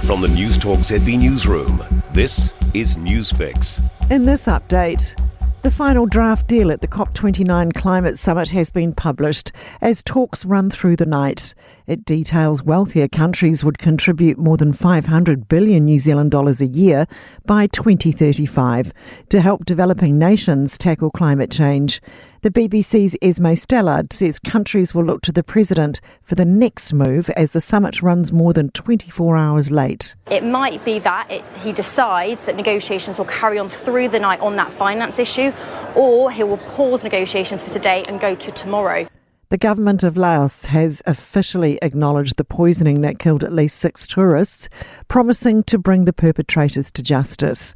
From the Newstalk ZB newsroom, this is Newsfix. In this update, the final draft deal at the COP29 climate summit has been published as talks run through the night. It details wealthier countries would contribute more than 500 billion New Zealand dollars a year by 2035 to help developing nations tackle climate change. The BBC's Esme Stallard says countries will look to the President for the next move as the summit runs more than 24 hours late. It might be that he decides that negotiations will carry on through the night on that finance issue, or he will pause negotiations for today and go to tomorrow. The government of Laos has officially acknowledged the poisoning that killed at least 6 tourists, promising to bring the perpetrators to justice.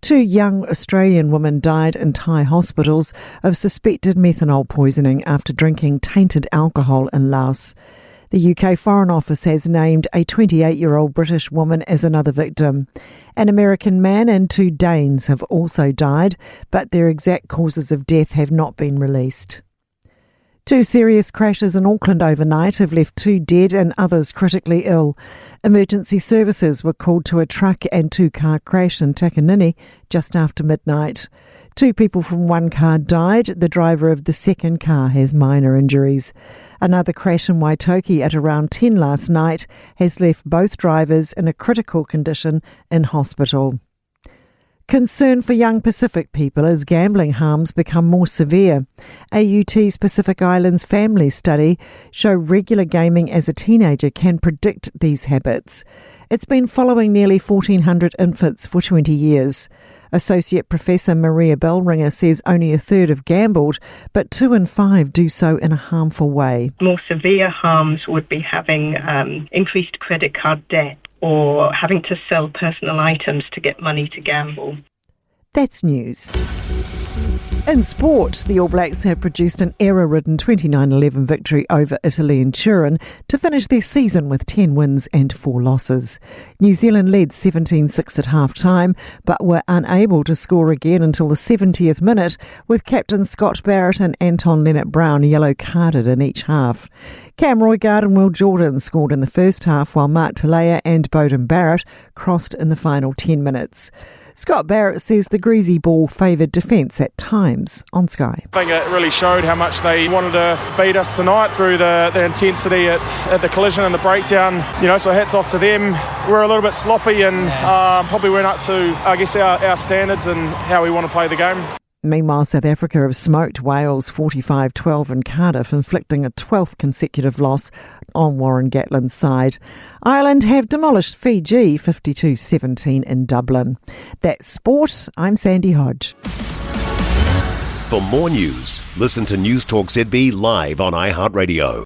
2 young Australian women died in Thai hospitals of suspected methanol poisoning after drinking tainted alcohol in Laos. The UK Foreign Office has named a 28-year-old British woman as another victim. An American man and 2 Danes have also died, but their exact causes of death have not been released. 2 serious crashes in Auckland overnight have left 2 dead and others critically ill. Emergency services were called to a truck and 2-car crash in Takanini just after midnight. 2 people from 1 car died. The driver of the second car has minor injuries. Another crash in Waitoki at around 10 last night has left both drivers in a critical condition in hospital. Concern for young Pacific people as gambling harms become more severe. AUT's Pacific Islands Family Study show regular gaming as a teenager can predict these habits. It's been following nearly 1,400 infants for 20 years. Associate Professor Maria Bellringer says only a third have gambled, but 2 in 5 do so in a harmful way. More severe harms would be having increased credit card debt or having to sell personal items to get money to gamble. That's news. In sport, the All Blacks have produced an error-ridden 29-11 victory over Italy in Turin to finish their season with 10 wins and 4 losses. New Zealand led 17-6 at half-time, but were unable to score again until the 70th minute, with captain Scott Barrett and Anton Leonard-Brown yellow-carded in each half. Cam Roigard and Will Jordan scored in the first half, while Mark Talea and Beauden Barrett crossed in the final 10 minutes. Scott Barrett says the greasy ball favoured defence at times on Sky. I think it really showed how much they wanted to beat us tonight through the intensity at the collision and the breakdown. So hats off to them. We're a little bit sloppy and probably weren't up to, our standards and how we want to play the game. Meanwhile, South Africa have smoked Wales 45-12 in Cardiff, inflicting a 12th consecutive loss on Warren Gatland's side. Ireland have demolished Fiji 52-17 in Dublin. That's sport. I'm Sandy Hodge. For more news, listen to Newstalk ZB live on iHeartRadio.